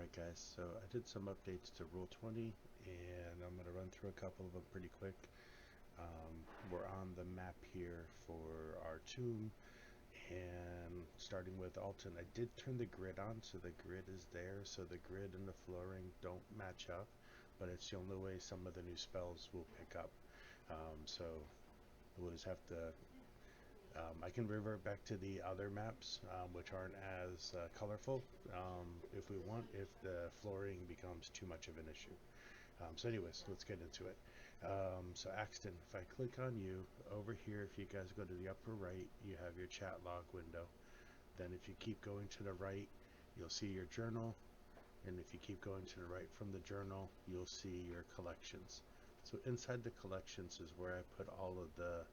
Alright guys, so I did some updates to Roll20 and I'm going to run through a couple of them pretty quick. We're on the map here for our tomb, and starting with Alton, I did turn the grid on so the grid is there, so the grid and the flooring don't match up, but it's the only way some of the new spells will pick up. So we'll just have to I can revert back to the other maps, which aren't as colorful, if we want, if the flooring becomes too much of an issue. So anyways, let's get into it. So Axton, if I click on you, over here, if you guys go to the upper right, you have your chat log window. Then if you keep going to the right, you'll see your journal. And if you keep going to the right from the journal, you'll see your collections. So inside the collections is where I put all of the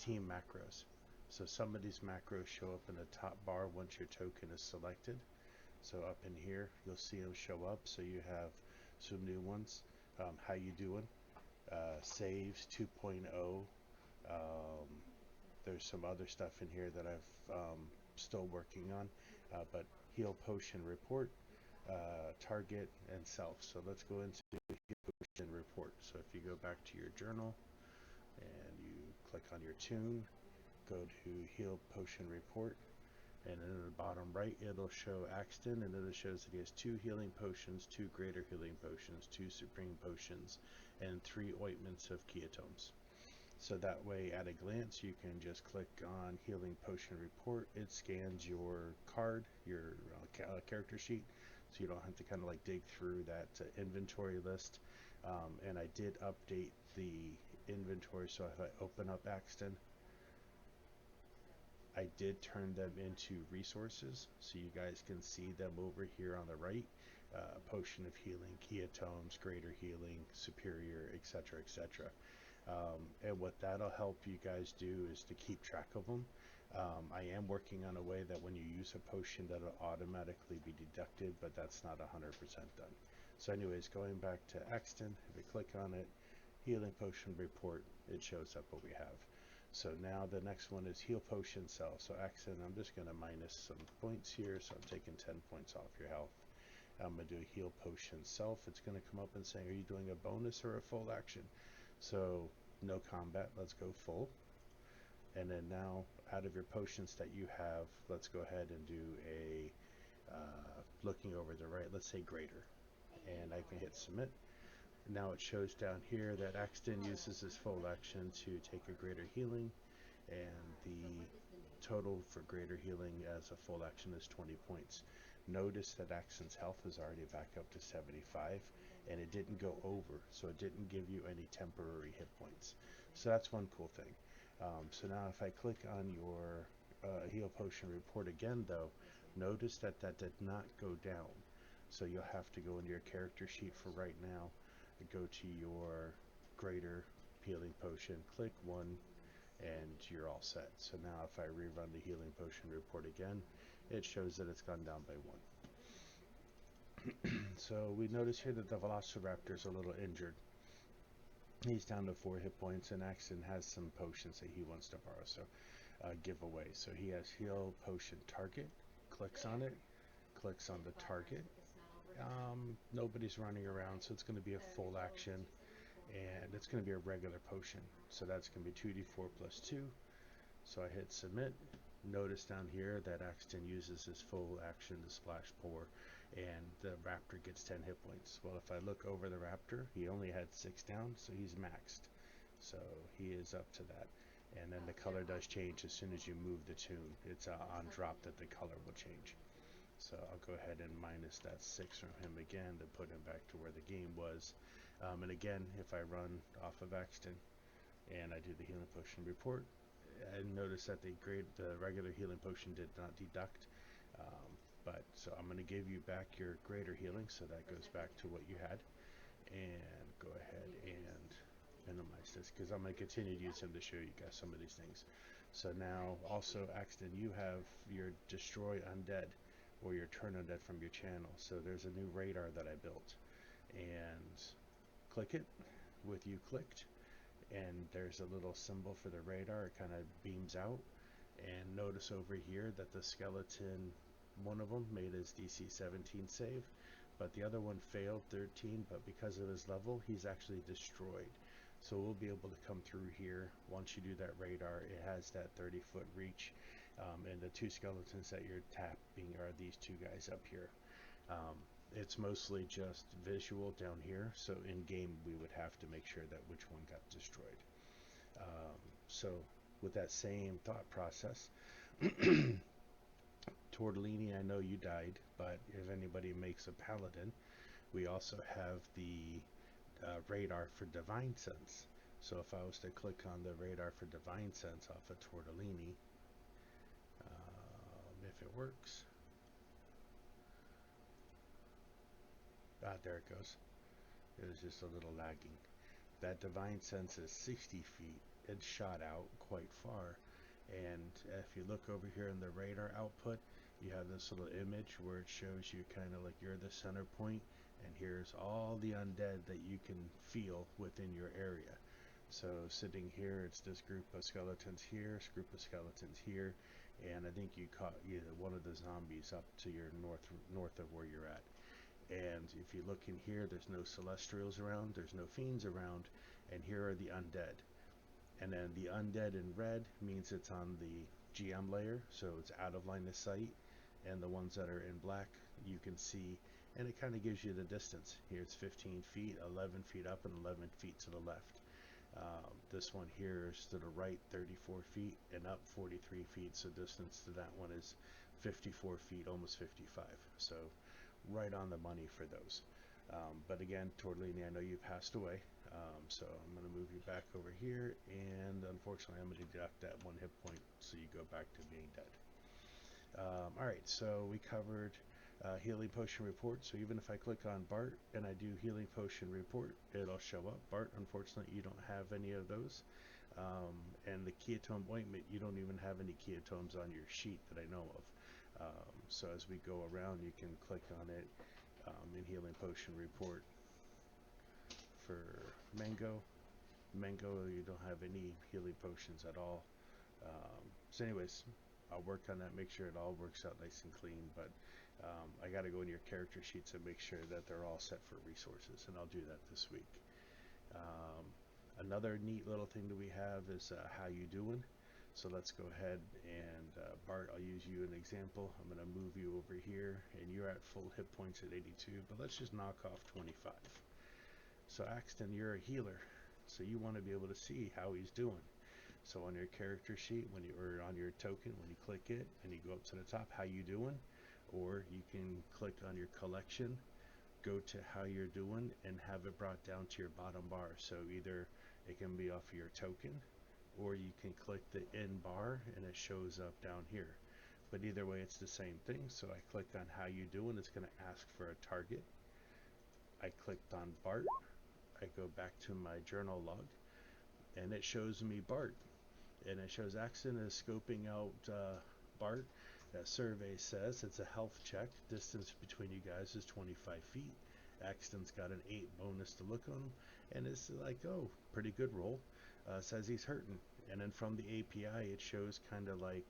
team macros. So some of these macros show up in the top bar once your token is selected. So up in here, you'll see them show up. So you have some new ones. How you doing? Saves 2.0. There's some other stuff in here that I've still working on. But heal potion report, target, and self. So let's go into heal potion report. So if you go back to your journal and you click on your tune, go to heal potion report, and then in the bottom right it'll show Axton, and then it shows that he has 2 healing potions, 2 greater healing potions, 2 supreme potions, and 3 ointments of ketones. So that way at a glance you can just click on healing potion report. It scans your card, your character sheet, so you don't have to kind of like dig through that inventory list. And I did update the inventory, so if I open up Axton, I did turn them into resources, so you guys can see them over here on the right. Potion of healing, ketones, greater healing, superior, etc., etc. And what that'll help you guys do is to keep track of them. I am working on a way that when you use a potion that'll automatically be deducted, but that's not 100% done. So anyways, going back to Axton, if we click on it, healing potion report, it shows up what we have. So now the next one is heal potion cell. So Axton, I'm just going to minus some points here, so I'm taking 10 points off your health. I'm going to do a heal potion self. It's going to come up and say, are you doing a bonus or a full action? So no combat, let's go full. And then now out of your potions that you have, let's go ahead and do a looking over the right, let's say greater, and I can hit submit. Now it shows down here that Axton uses his full action to take a greater healing, and the total for greater healing as a full action is 20 points. Notice that Axton's health is already back up to 75, and it didn't go over, so it didn't give you any temporary hit points. So that's one cool thing. So now if I click on your heal potion report again though, notice that that did not go down. So you'll have to go into your character sheet for right now, go to your greater healing potion, click 1, and you're all set. So now if I rerun the healing potion report again, it shows that it's gone down by 1. So we notice here that the Velociraptor is a little injured. He's down to 4 hit points, and Axton has some potions that he wants to borrow, so give away. So he has heal potion target, clicks on it, clicks on the target. Nobody's running around, so it's going to be a full action, and it's going to be a regular potion. So that's going to be 2d4 plus 2. So I hit submit. Notice down here that Axton uses his full action to splash pour, and the raptor gets 10 hit points. Well, if I look over the raptor, he only had 6 down, so he's maxed. So he is up to that. And then the color does change as soon as you move the tune. It's on drop that the color will change. So I'll go ahead and minus that 6 from him again to put him back to where the game was. And again, if I run off of Axton and I do the healing potion report, and notice that the regular healing potion did not deduct. But so I'm going to give you back your greater healing, so that goes back to what you had. And go ahead and minimize this, because I'm going to continue to use him to show you guys some of these things. So now also Axton, you have your destroy undead, or your turn undead from your channel. So there's a new radar that I built, and click it with you clicked, and there's a little symbol for the radar. It kind of beams out, and notice over here that the skeleton, one of them made his DC 17 save, but the other one failed 13, but because of his level, he's actually destroyed. So we'll be able to come through here. Once you do that radar, it has that 30-foot reach, and the two skeletons that you're tapping are these two guys up here. It's mostly just visual down here, so in game we would have to make sure that which one got destroyed. So with that same thought process, Tortellini, I know you died, but if anybody makes a paladin, we also have the radar for Divine Sense. So if I was to click on the radar for Divine Sense off of Tortellini, if it works. There it goes. It was just a little lagging. That Divine Sense is 60 feet. It shot out quite far. And if you look over here in the radar output, you have this little image where it shows you kind of like you're the center point, and here's all the undead that you can feel within your area. So sitting here, it's this group of skeletons here, this group of skeletons here, and I think you caught either one of the zombies up to your north of where you're at. And if you look in here, there's no celestials around, there's no fiends around, and here are the undead. And then the undead in red means it's on the GM layer, so it's out of line of sight. And the ones that are in black, you can see, and it kind of gives you the distance. Here it's 15 feet, 11 feet up, and 11 feet to the left. This one here is to the right 34 feet, and up 43 feet, so distance to that one is 54 feet, almost 55. So right on the money for those. But again, Tortellini, I know you passed away, so I'm going to move you back over here, and unfortunately I'm going to deduct that 1 hit point, so you go back to being dead. Alright, so we covered healing potion report. So even if I click on Bart and I do healing potion report, it'll show up. Bart, unfortunately, you don't have any of those. And the Keatome ointment, you don't even have any Keatomes on your sheet that I know of. So as we go around, you can click on it in healing potion report. For Mango, you don't have any healing potions at all. So anyways, I'll work on that, make sure it all works out nice and clean, but I got to go in your character sheets and make sure that they're all set for resources, and I'll do that this week. Another neat little thing that we have is how you doing. So let's go ahead and Bart, I'll use you an example. I'm going to move you over here, and you're at full hit points at 82, but let's just knock off 25. So Axton, you're a healer, so you want to be able to see how he's doing. So on your character sheet, or on your token, when you click it and you go up to the top, how you doing, or you can click on your collection, go to how you're doing, and have it brought down to your bottom bar. So either it can be off of your token, or you can click the in bar and it shows up down here. But either way, it's the same thing. So I clicked on how you doing. It's going to ask for a target. I clicked on Bart. I go back to my journal log, and it shows me Bart. And it shows Axton is scoping out Bart. That survey says it's a health check. Distance between you guys is 25 feet. Axton's got an 8 bonus to look on him. And it's like, oh, pretty good roll. Says he's hurting. And then from the API, it shows kind of like,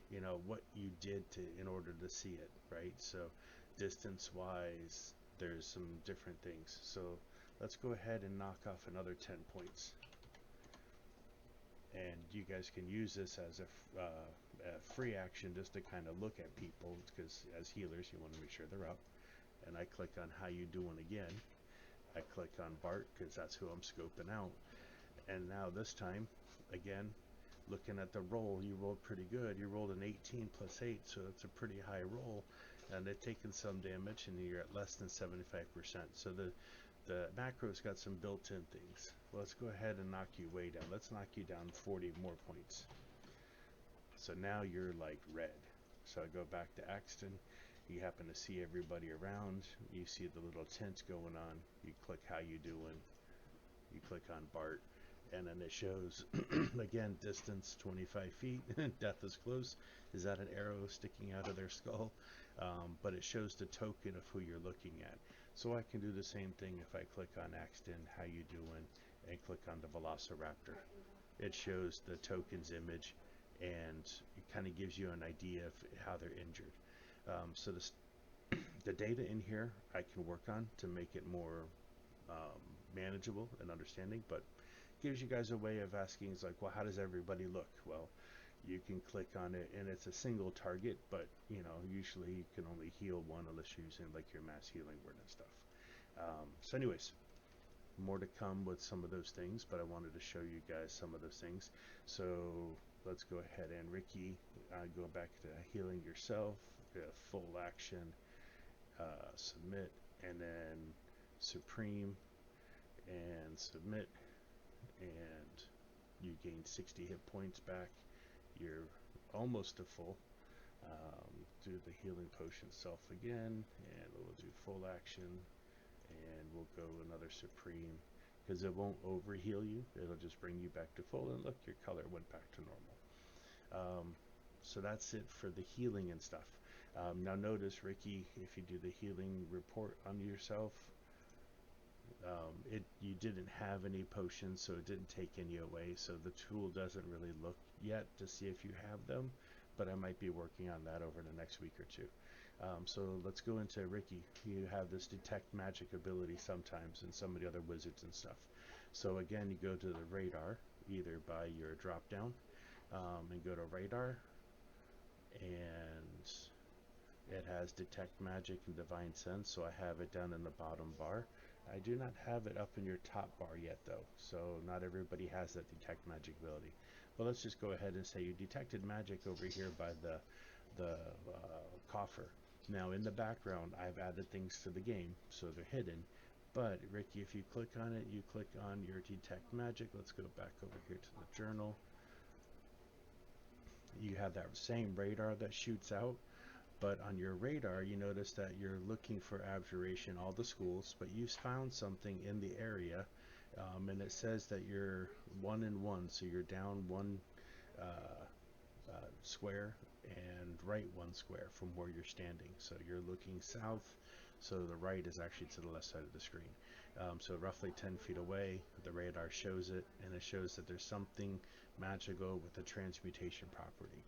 you know, what you did in order to see it, right? So distance-wise, there's some different things. So let's go ahead and knock off another 10 points. And you guys can use this as a free action just to kind of look at people, because as healers you want to make sure they're up. And I click on how you doing again. I click on Bart because that's who I'm scoping out. And now this time, again, looking at the roll, you rolled pretty good. You rolled an 18 plus 8, so it's a pretty high roll. And they've taken some damage, and you're at less than 75%. So the macro's got some built-in things. Let's go ahead and knock you way down. Let's knock you down 40 more points. So now you're like red. So I go back to Axton. You happen to see everybody around. You see the little tent going on. You click how you doing. You click on Bart. And then it shows, again, distance 25 feet. Death is close. Is that an arrow sticking out of their skull? But it shows the token of who you're looking at. So I can do the same thing if I click on Axton, how you doing, and click on the Velociraptor. It shows the token's image, and it kind of gives you an idea of how they're injured. So The data in here I can work on to make it more um, manageable and understanding, but gives you guys a way of asking, is like, well, how does everybody look? Well, you can click on it and it's a single target, but usually you can only heal one unless you're using like your mass healing word and stuff. So anyways, more to come with some of those things, but I wanted to show you guys some of those things. So let's go ahead and Ricky, go back to healing yourself, full action, submit, and then supreme and submit, and you gain 60 hit points back. You're almost to full. Do the healing potion self again, and we'll do full action, and we'll go another supreme, because it won't over heal you, it'll just bring you back to full, and look, your color went back to normal. So that's it for the healing and stuff. Now notice, Ricky, if you do the healing report on yourself, you didn't have any potions, so it didn't take any away, so the tool doesn't really look yet to see if you have them, but I might be working on that over the next week or two. So let's go into Ricky. You have this detect magic ability sometimes in some of the other wizards and stuff. So again, you go to the radar, either by your drop down, and go to radar, and it has detect magic and divine sense, so I have it down in the bottom bar. I do not have it up in your top bar yet though, so not everybody has that detect magic ability. But let's just go ahead and say you detected magic over here by the coffer. Now in the background I've added things to the game, so they're hidden. But Ricky, if you click on it, you click on your detect magic. Let's go back over here to the journal. You have that same radar that shoots out, but on your radar you notice that you're looking for abjuration all the schools, but you found something in the area, and it says that you're 1 and 1, so you're down one square and right one square from where you're standing, so you're looking south, so the right is actually to the left side of the screen. So roughly 10 feet away, the radar shows it, and it shows that there's something magical with the transmutation property.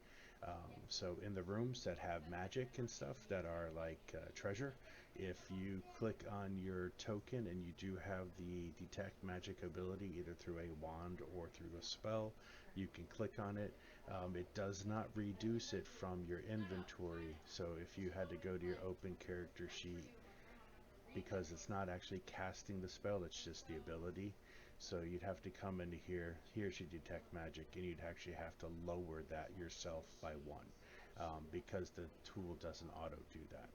So in the rooms that have magic and stuff that are like treasure, if you click on your token and you do have the detect magic ability either through a wand or through a spell, you can click on it. It does not reduce it from your inventory, so if you had to go to your open character sheet, because it's not actually casting the spell, it's just the ability. So you'd have to come into here, here's your detect magic, and you'd actually have to lower that yourself by 1, because the tool doesn't auto do that.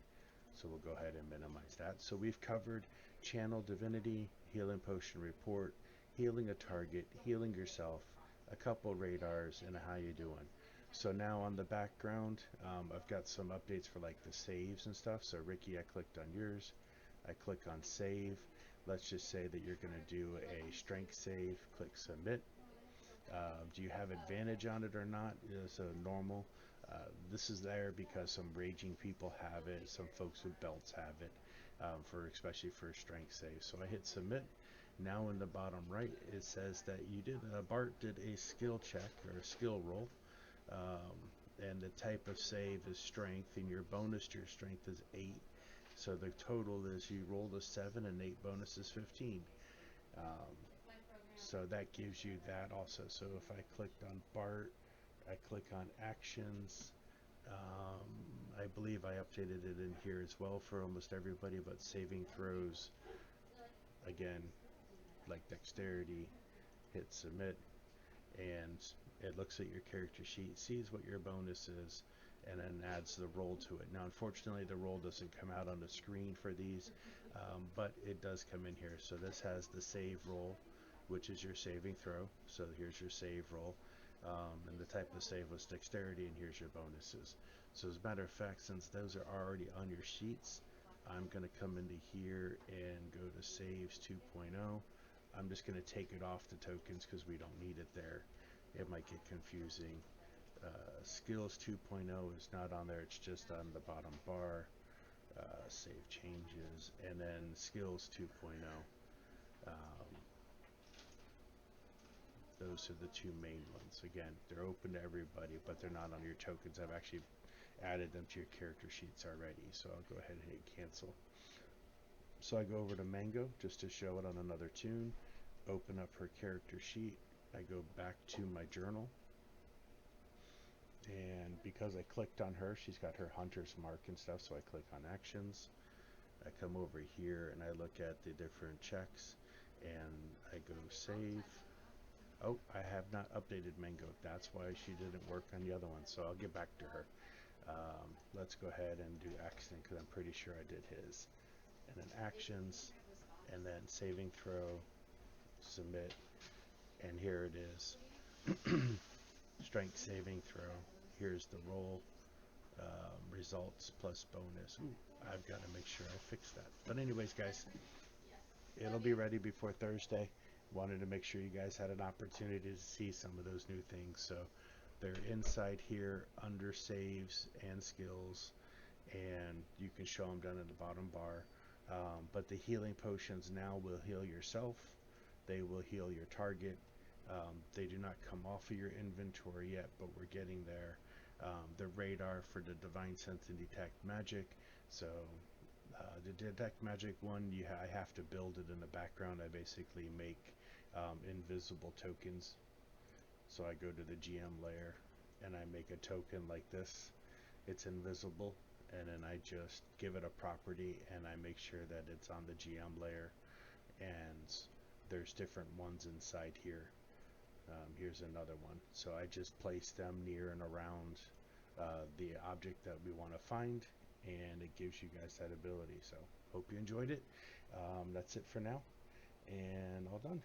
So we'll go ahead and minimize that. So we've covered channel divinity, healing potion report, healing a target, healing yourself, a couple radars, and a how you doing. So now on the background, I've got some updates for like the saves and stuff. So Ricky, I clicked on yours. I click on save. Let's just say that you're going to do a strength save. Click submit. Do you have advantage on it or not? So normal. This is there because some raging people have it. Some folks with belts have it, for especially for strength save. So I hit submit. Now in the bottom right, it says that you did Bart did a skill check or a skill roll, and the type of save is strength, and your bonus to your strength is 8. So the total is you rolled a 7 and 8 bonus is 15. So that gives you that also. So if I clicked on Bart, I click on actions. I believe I updated it in here as well for almost everybody, but saving throws, again, like dexterity, hit submit, and it looks at your character sheet, sees what your bonus is, and then adds the roll to it. Now unfortunately the roll doesn't come out on the screen for these, but it does come in here. So this has the save roll, which is your saving throw. So here's your save roll, and the type of save was dexterity, and here's your bonuses. So as a matter of fact, since those are already on your sheets, I'm going to come into here and go to saves 2.0. I'm just going to take it off the tokens because we don't need it there. It might get confusing. Skills 2.0 is not on there, it's just on the bottom bar. Save changes, and then skills 2.0. Those are the two main ones. Again, they're open to everybody, but they're not on your tokens. I've actually added them to your character sheets already. So I'll go ahead and hit cancel. So I go over to Mango just to show it on another tune, open up her character sheet. I go back to my journal, and because I clicked on her, she's got her hunter's mark and stuff, so I click on actions. I come over here and I look at the different checks, and I go save. Oh, I have not updated Mango. That's why she didn't work on the other one, so I'll get back to her. Let's go ahead and do accident, because I'm pretty sure I did his. And then actions, and then saving throw, submit, and here it is. Strength saving throw. Here's the roll. Results plus bonus. Ooh, I've got to make sure I fix that. But anyways, guys, it'll be ready before Thursday. Wanted to make sure you guys had an opportunity to see some of those new things. So they're inside here under saves and skills, and you can show them down at the bottom bar. But the healing potions now will heal yourself. They will heal your target. They do not come off of your inventory yet, but we're getting there. The radar for the divine sense and detect magic. So the detect magic one, I have to build it in the background. I basically make invisible tokens. So I go to the GM layer and I make a token like this. It's invisible, and then I just give it a property and I make sure that it's on the GM layer, and there's different ones inside here. Here's another one. So I just place them near and around the object that we want to find, and it gives you guys that ability. So hope you enjoyed it. That's it for now, and all done.